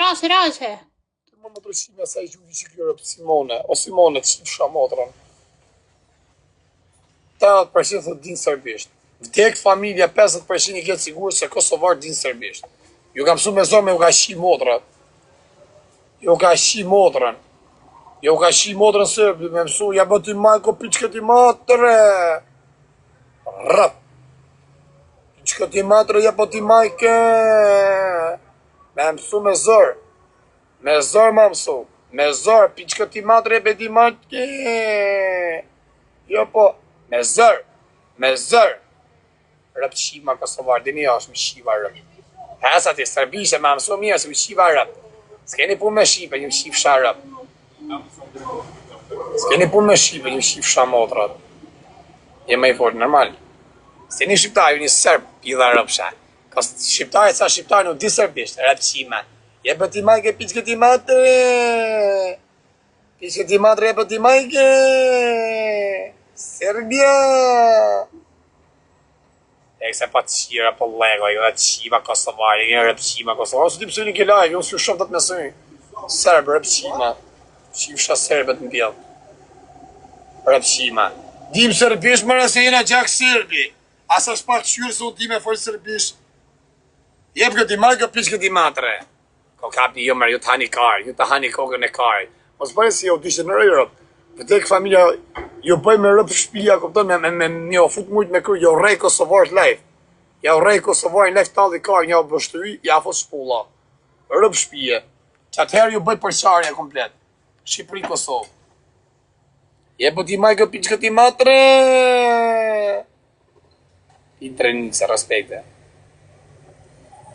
Speaker 1: Më më të rëshime sa i gjuri që kjo rëpë Simone, o Simone të shif sha motrën. 80% të din serbisht. Vdek familja 50% i këtë sigur se Kosovarë din serbisht. Ju kam su me zonë me u ka shi motrën. Jo ka shi motrën sërbë, me mësu, ja bëti majko piqë këti matre. Rëp. Piqë këti matre, ja bëti majke. Me mësu me zërë. Me zor ma mësu. Me zor, piqë ti matre e beti matke. Jo po, me zor. Me zor. Rëp shima Kosovar, dini është më shiva rëp. Hesa ti Serbishe ma mësu mirë se më shiva rëp. S'keni pun me shipe, një shif sha rëp. S'keni pun me shipe, një shif sha motrat. Je me i fort, normal. S'keni shqiptar, ju një serb, pidha rëp sha. Ka shqiptar e ca shqiptar nuk di serbisht, rëp shima. Je bëti majke, piqë ti matre. Piqë ti matre, je bëti majke. Serbia. E këse pa të qira po lego, e dhe qima Kosovar, e rëp qima Kosovar. Së ti pësë një ke live, unë s'ju shumë të të mesëj. Serb, rëp qima. Qifësha serbet në bjell. Rëp qima. Dim serbisht më rëse jena gjak serbi. Asa shpa të qyrë se unë ti me folë serbisht. Jep këti majke, piqë këti matre. Ko kapi jo mërë, ju të hani karë, ju të hani kokën e karë. Mos bëjë si jo dishtë në rëjërët. Vëtek familja, ju bëj me rëpë shpia, këpëtën me një fut mujtë me kërë, jo rej Kosovar live. Ja rej Kosovar live talli karë, një bështëri, ja fot shpulla. Rëpë shpia. Që atëherë ju bëj përqarja komplet. Shqipëri Kosovë. Je po ti majke piqë këti matre. I treninë se respekte.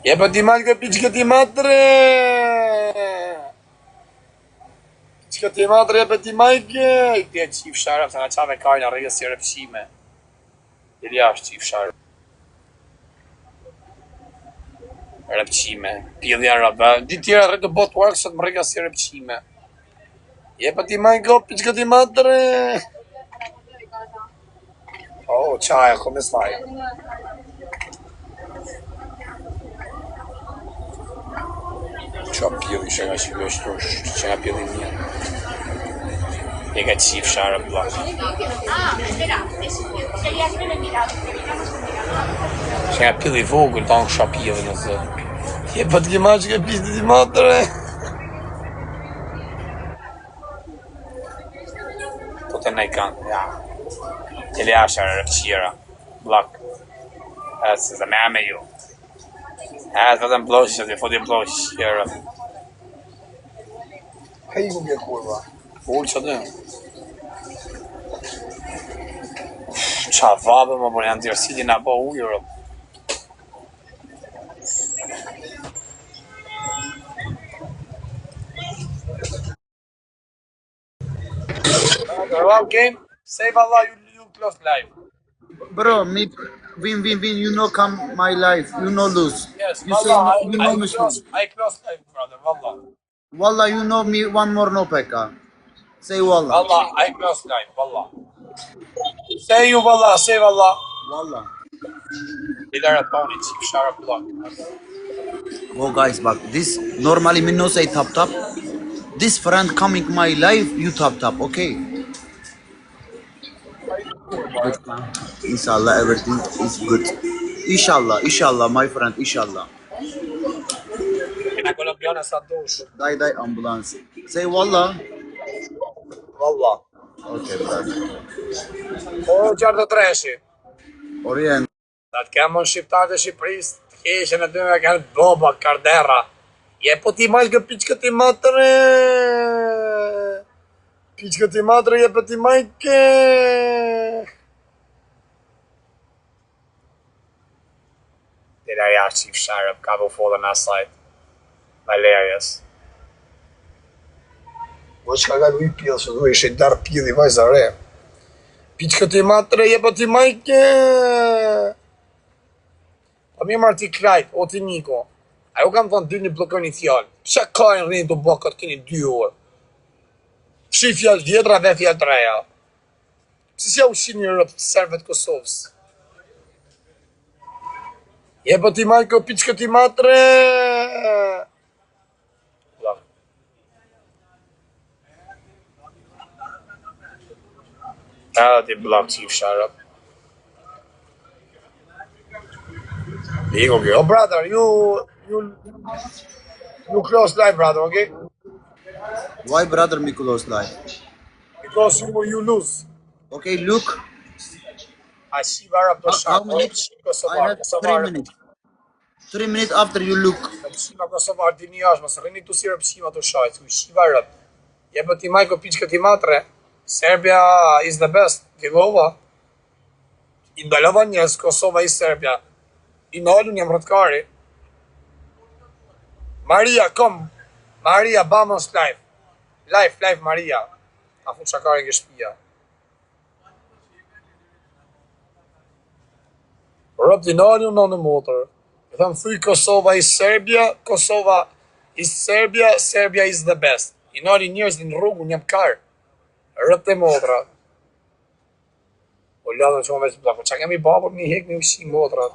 Speaker 1: Je po ti majke piqë këti matre. Piqë këti matre, je po ti majke. I ti e qif sharëp, se nga qave kajnë a rejës si rëpshime. Ilja është qif sharëp. Rëpshime, pidhja rëpë. Di tjera rrë të botë work, sot më rejës si rëpshime. Je po ti majke, piqë këti matre. Oh, qaja, come stai? Qa pjeli që nga që vështrush, që nga pjeli një. E ka qif sharë blak. Që nga pjeli vogël, ta në qa pjeli në zë. Je pa t'ke ma që ka pjeli t'i matëre. To të nej kanë, ja. Tele asharë rëpqira, blak. E se zë me ame ju. Evet zaten bloş yazıyor, fodya bloş yarım. Hey bu bir kurva. Oğul çalıyor. Çavabı mı buraya diyor, silina boğuyorum. Well game, save Allah, you close live.
Speaker 8: Bro, me win, you know come my life, you know lose.
Speaker 1: Yes,
Speaker 8: you say
Speaker 1: Wallah,
Speaker 8: you know me.
Speaker 1: I close live, brother, Wallah.
Speaker 8: Wallah, you know me one more no pekka. Say Wallah.
Speaker 1: Wallah, I close live, Wallah. Say you, Wallah, say Wallah.
Speaker 8: Wallah.
Speaker 1: Iler Tony, chief sharp block.
Speaker 8: Oh guys, but this normally me no say tap. This friend coming my life, you tap, okay? Inshallah, everything is good. Inshallah, my friend, inshallah.
Speaker 1: Kena colombiana sa dush.
Speaker 8: Die ambulance. Say Wallah.
Speaker 1: Wallah.
Speaker 8: Okay, brother.
Speaker 1: O qartë të treshi.
Speaker 8: Orient.
Speaker 1: Ta të kemë në shqiptarë të Shqipërisë, të keshën e dyme kanë boba, kardera. Je po ti majke piqë ti matëre. Piqë ti matëre, je po ti majke. Dira jashtë qif sharëp, ka vë fodën asaj. Valerius. Po që ka galu I pjellë, se du ishe darë pjellë I vajza re. Piqë ti matëre, je po ti majke. Po mi marë ti krajt, o ti Niko. Ajo kam thonë dy një blokën I fjallë. Qa ka në rrinë të bëkët keni 2 orë? Shi fjallë vjetra dhe fjallë të reja. Pse si ja ushin një rëpë servet Kosovës? Je po ti majko piqë ti matre. Blok. Ti blok qif sharëp. Oh brother, you close live, brother, okay?
Speaker 8: Why brother me close life?
Speaker 1: Because you lose.
Speaker 8: Okay, look.
Speaker 1: I see where up the
Speaker 8: How
Speaker 1: shot.
Speaker 8: many? I have 3 minutes. 3 minutes after you look.
Speaker 1: Pshima Kosovar dini jashtë, mos rrini tu si pshima tu shajt, shiva rëp. Jepë ti majko piçka ti matre. Serbia is the best. Fillova. I ndalova njerëz Kosova i Serbia. I nalun jam rrotkari. Maria, kom. Maria, vamos live. Live, Maria. A fu çakare ke shtëpia. Rob di nalun në motor. I tham free Kosova is Serbia, Kosova is Serbia, Serbia is the best. I nalin njerëz në rrugë, jam kar. Rëp të motra. O ladën që më veç po qa kemi babur një hek një ushim motrat.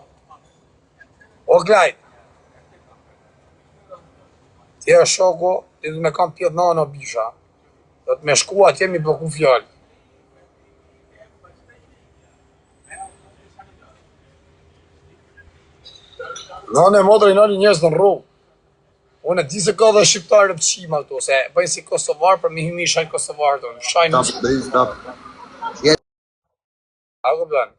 Speaker 1: O glajt. Tjera shoko, ti du me kam pjedh nana bisha. Do të me shku atje mi përku fjall. Nane motra i nani njës në rrugë. Unë e di se ka dhe shqiptarë të qima këto, se bëjnë si Kosovar për mi himi shajnë Kosovar të në shajnë...
Speaker 8: Stop.
Speaker 1: A këpëdan,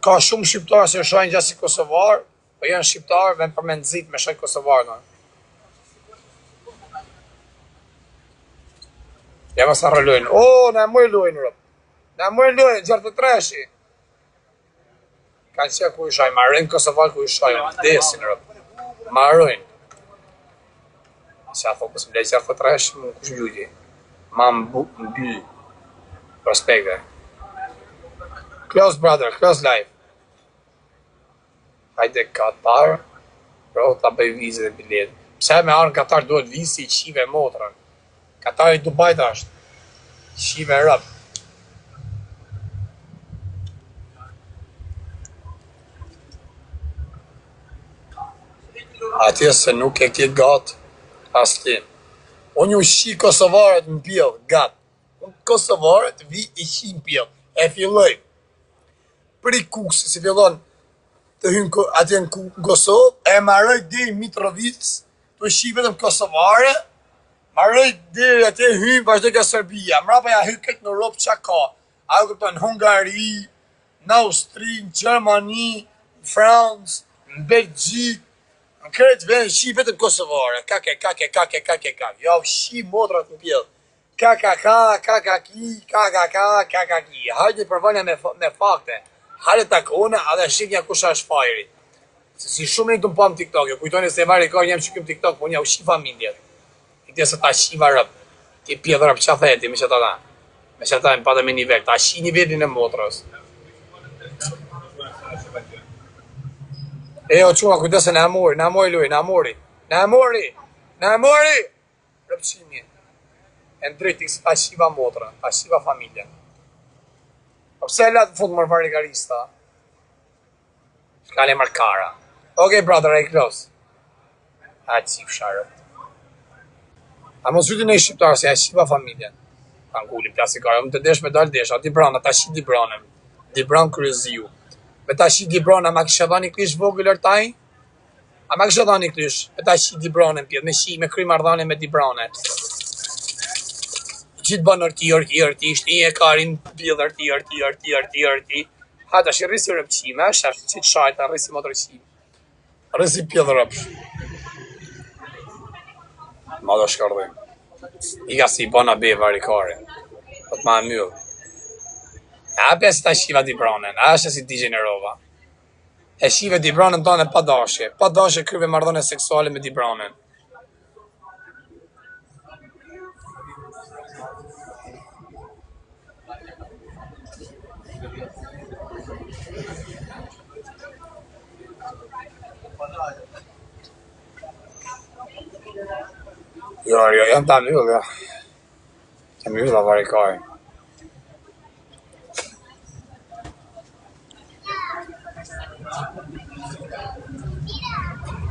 Speaker 1: ka shumë shqiptarë se shajnë gjasi Kosovar, për janë shqiptarë vend për me nëzit me shajnë Kosovar në. Ja më sa rëllojnë, në e mëj lojnë rëpë, gjartë të treshi. Kanë që ku i shajnë, marrojnë Kosovar ku i shajnë, desin rëpë, marrojnë. Se a thokës më lejtë gjartë të treshi, më kush gjujti. Ma mby. Prospekte. Close brother, close life. Hajde Katar. Pro ta bëj vizë dhe bilet. Pse me arën Katar duhet vizë si qive motrën. Katar i Dubajt ashtë. Qive rëp. Atje se nuk e ke gatë. As ti. Unë ju shi Kosovarët në pjellë, gatë. Unë Kosovarët vi i shi në pjellë. E filloj. Për i kuksë, si fillon të hynë atje në Kosovë, e marroj dhe i Mitrovic, të shi vetëm Kosovare, marroj dhe atje hynë vazhdo ka Serbia. Mrapa ja hynë këtë në Europë qa ka. A ju këpëton në Hungari, në Austri, në Gjermani, në Francë, në Belgjikë, në kretë vend, shi vetëm Kosovare, kake, ja u shi modrat në pjellë, kakaki, hajde përvanja me fakte, hajde takone, adhe shikja kusha është fajri, se si shumë një të më pam TikTok, jo kujtoni se marri ka njëm që këm TikTok, po një u shi familjet, i tje se ta shiva rëp, ti pjellë rëp, qa theti, me që ta më pata me nivel, ta shi nivelin e motrës. E o quma kujdese në amori. Rëpqimi. E në drejti kësë ta shiva motra, ta shiva familja. Po pse e latë fund mërë garista? Shkale mërkara. Okay, brother, I close. A qip sharë. A mos zyti në i shqiptarë, se a shiva familja. Ta në kullim plasikare, më të desh me dalë desh, a di brana, ta shi di branëm. Di branë kërëziu. Me ta shi di brana, ma kështë dhani klish vogël lërtaj? A ma kështë dhani klish? Me ta shi di brana në pjetë, me shi, me kry mardhane me di brana. Qitë banë rëti, ishtë një e karin pjellë rëti. Ha ta shi rrisi rëpqime, qitë shajta, rrisi më të rëqime. Rrisi pjellë rëpsh. Ma do shkardhim. I ka si bana be varikare. Po të ma e mjëllë. A pja si ta shiva di branën, a është si di generova. E shive di branën tonë pa dashe kryve mardhone seksuale me di branën. Jo, jam ta mjëllë, ja. Jam mjëllë a varikare.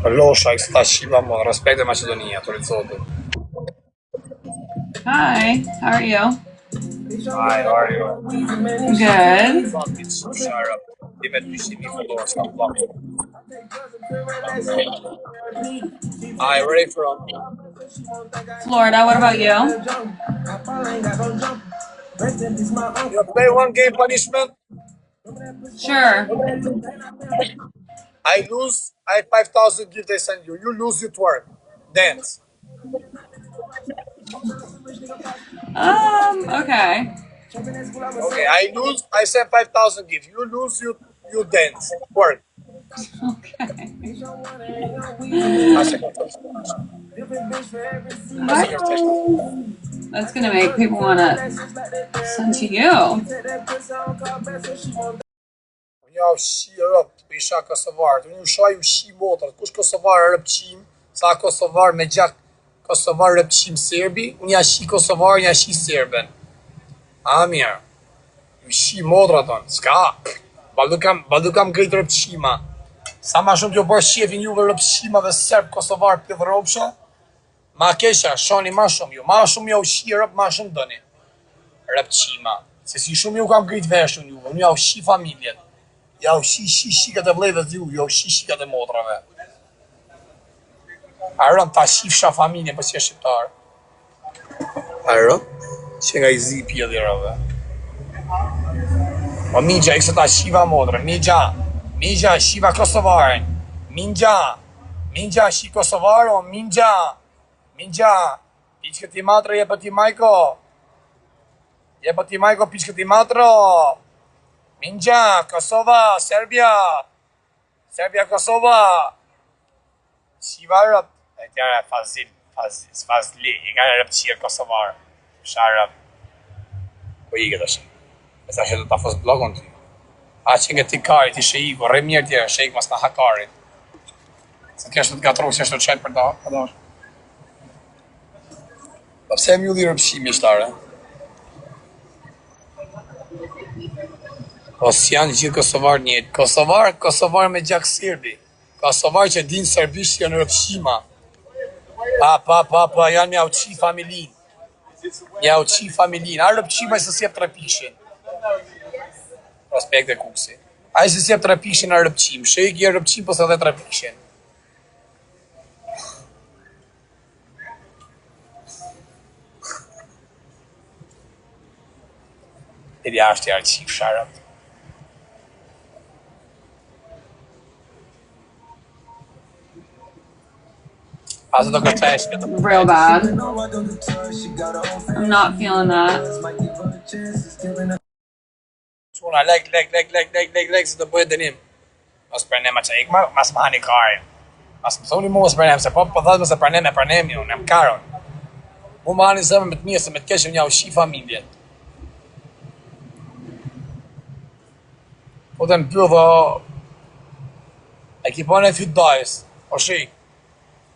Speaker 1: Losha, i sta shiva mon, respect e Macedonia, të rizotu.
Speaker 9: Hi, how are you?
Speaker 1: Hi, how are you?
Speaker 9: Good.
Speaker 1: Hi, where are you from?
Speaker 9: Florida, what about you?
Speaker 1: You play one game punishment?
Speaker 9: Sure.
Speaker 1: I lose, I 5,000 gift they send you. You lose, you twerk. Dance.
Speaker 9: Okay.
Speaker 1: Okay, I lose, I send 5,000 gifts. You lose, you dance. Twerk.
Speaker 9: Okay. That's gonna make people wanna send to you.
Speaker 1: Unë shi rëpt, për isha Kosovarët. Unë shaj u shi motrat. Kush Kosovar rëpqim, sa Kosovar me gjak Kosovar rëpqim Serbi, unë ja shi Kosovar, ja shi Serben. A mirë. U shi motrat tonë. Ska. Baldu kam gëjt rëpqima. Sa ma shumë t'jo bërë shefin juve rëpqimave Serb Kosovar për ropsha, ma kesha, shoni ma shumë ju. Ma shumë ja u shi rëp, ma shumë dëni. Rëpqima. Se si shumë ju kam gëjt veshun juve. Unë ja u shi familjet. Ja u shi shikat e vlejve t'ju, ja u shi shikat e motrave. Arëm ta shifsha familje për që e shqiptar. Arëm, që nga I zi pjedhirave. O Mingja, i kësë ta shiva motrë, Mingja, shiva Kosovarën. Mingja, shi Kosovarë, o Mingja, piqë këti matrë, je për ti majko, piqë këti matrë. Mingja, Kosova, Serbia, Kosova. Shiva rëp, e tjara fazli, I ka rëp qirë Kosovarë. Shë rëp. Po I këtë është. E sa që të ta fos blogon të. A që nga ti karit, I shë Iko, re mirë tjera, shë Iko mas nga hakarit. Se të kështë të gatru, që është të qenë për ta. Pa pse e mjulli rëpshimi shtare? O si janë gjithë Kosovar njëtë. Kosovar me gjak Serbi. Kosovar që dinë serbisht janë rëpshima. Pa, janë mja u qi familin. A rëpshima I se sjep të rëpishin. Prospekt e kuksi. A I se sjep të rëpishin a rëpshim. Shek I e rëpshim pësë edhe të rëpishin. Edhe ashtë jarë qif sharët. How's the confession?
Speaker 9: Real bad. I'm not feeling that.
Speaker 1: Quna, leg, se të bëjt dënim. Mos përnem a që ikma, mas më hani karin. Mas më thoni mu mos përnem, se po thasme se përnem ju, në më karon. Mu më hani zëme me të mirë, se me të keshëm një u shi familjet. Po të në pjo dhe... E ki po në fyt dajës, o shi.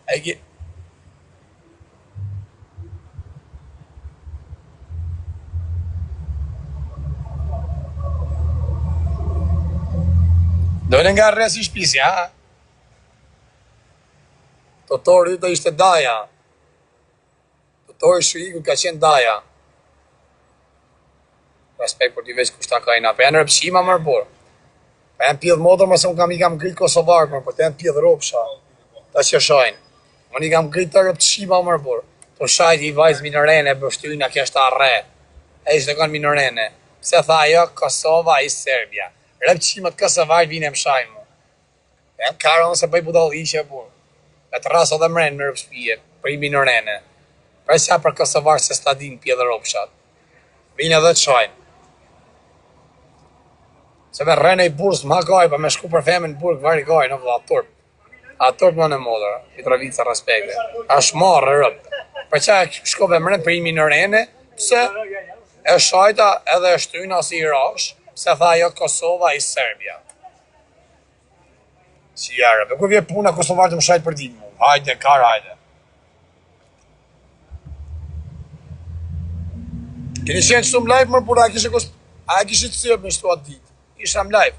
Speaker 1: E ki... Dojnë nga rresi I shpisja, ha? Totori të ishte daja. Totori Shuriku ka qenë daja. Respekt për t'i veç kushta kajna. Pa janë rëpshima mërë por. Pa janë pjedh modër mëse unë kam I kam grit Kosovarë mërë por. Ta janë pjedh ropsha. Ta që shajnë. Unë I kam grit të rëpshima mërë por. Të shajt I vajzë minorene bështyna kjeshta arre. E ishte kanë minorene. Pse tha jo Kosova I Serbia. Rëpqimet Kosovarë vine më shajnë mu. E në karon se bëj budal ishe por. E të raso dhe mrenë me rëpshpijet, për I minorene. Presja për Kosovarë se stadin pjedhe ropshat. Vine dhe të shajnë. Se me rrene I burës ma gaj, pa me shku për femen burë këvari gaj, në vëlla turp. A turp më në modër, I travica respekte. A shmarë rëp. Për qa shkove mrenë për I minorene, pse e shajta edhe e shtryna si I rash, pse tha jo Kosova I Serbia. Si jarë, për ku vje puna Kosovarë të më shajtë për dinë mu. Hajde, hajde. Keni qenë qëtu më live mërë, por a kishe të sirë me shtu atë ditë. Isha më live.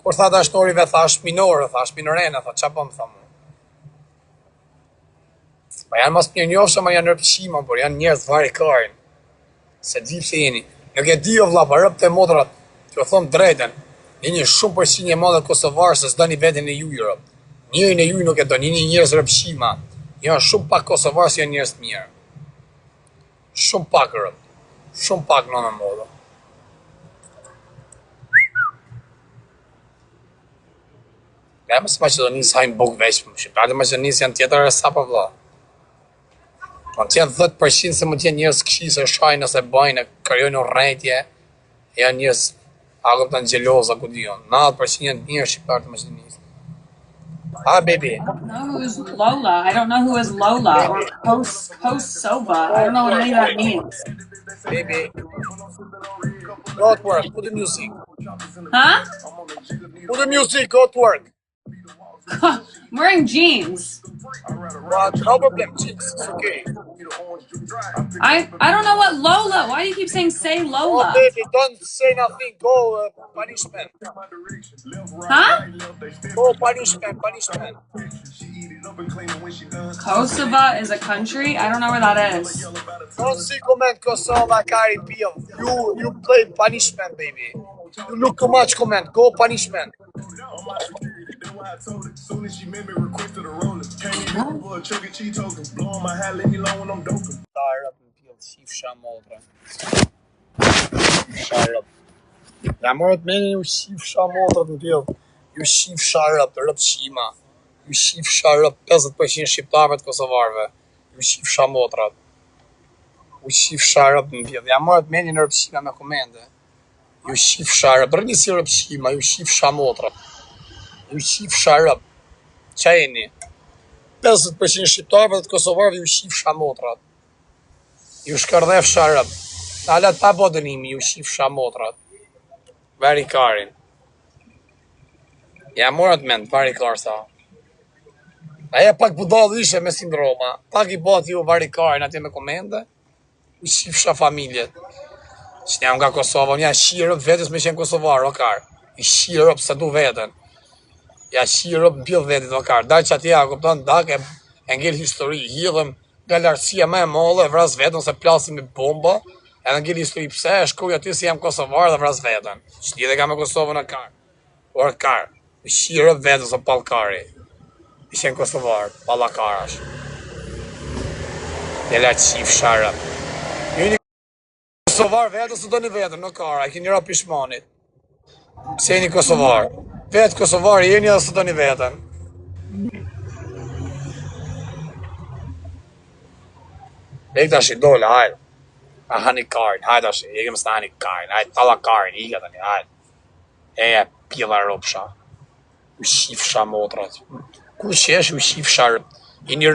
Speaker 1: Kur tha dashtorive, thash minorë, thash minorene, tha qa bëm, tha mu. Ma janë mas mirë njofshë, ma janë rëpqima, por janë njerëz vari karin. Se di pëse jeni. Nuk e di o vla, pa rëp të modrat, që o thomë drejten. Jeni shumë përqinje madhe Kosovarë se s'do një vetin e ju I rëp. Njërin e ju nuk e do, një njerëz rëpshima. Janë shumë pak Kosovarë si janë njerëz të mirë. Shumë pak rëp. Shumë pak në modë. Ja mësë Maqedonisë hajnë bukë veç, shqiptarët e Maqedonisë janë tjetër e sa pa vlla. Po t'jenë 10% se më t'jenë njërës këshi se shajnë ose bajnë, kërjojnë urrëtie, janë njërës, a kupton gjeloza ku dion. 90% janë mirë shqiptarët e Maqedonisë. Ah, baby.
Speaker 10: I don't know who is Lola. I don't know who is Lola or Kosova. I don't know what any of that means.
Speaker 1: Baby. Go to work. Put the music.
Speaker 10: Huh?
Speaker 1: Put the music. Go to work.
Speaker 10: I'm wearing jeans.
Speaker 1: But no problem. It's okay.
Speaker 10: I don't know what Lola. Why do you keep saying say
Speaker 1: Oh,
Speaker 10: Lola?
Speaker 1: baby, don't say nothing. Go punishment.
Speaker 10: Huh?
Speaker 1: Go punishment. Punishment.
Speaker 10: Kosova is a country? I don't know where that is.
Speaker 1: Don't see comment Kosovo, Kari Pio. You play punishment, baby. You look too much comment. Go punishment. Ja morët meni ju shifsha motrat në pjellë. Ju shifsha rëp, rëp shima. Ju shifsha rëp 50% shqiptarëve të kosovarëve. Ju shifsha motrat. Ju shifsha rëp në pjellë. Ja morët meni në rëp shima me komende. Ju shifsha rëp, rëni si rëp shima, ju shifsha motrat. Ju shifsha rëp. Qa jeni? 50% shqiptarëve të kosovarëve ju shifsha motrat. Ju shkërdhefsha rëp. Alat pa bodënimi, ju shifsha motrat. Vari karin. Ja morat mend, vari kar sa. Aja pak budall ishe me sindroma. Pak I bot ju vari karin atje me komende. U shifsha familjet. Që jam nga Kosova, unë ja shirëp vetës me qenë Kosovar, o kar. I shirëp se du vetën. Ja shirëp mbill vetit, o kar. Daj që atje, kupton, dak e ngell histori. Hidhem nga lartësia me e molle, vras vetën se plasim me bomba. Edhe ngell histori pse e shkoj aty si jam Kosovar dhe vras vetën. Shlidhe ka me Kosovën e kar. Or kar. I shirëp vetës o pallkari. I qenë Kosovar, pallakarash. Dhe la qif sharëp. Ju një Kosovar vetës të do një vetën, në kara, I keni ra pishmanit. Pse jeni Kosovar. Vetë Kosovar jeni edhe së do një vetën. Lek tash I dole, hajde. A hani karin, hajde tash, jekem së hani karin, hajde, tala karin, ika tani, hajde. E, pila ropsha. U shifsha motrat. Ku shesh u shifsha, I një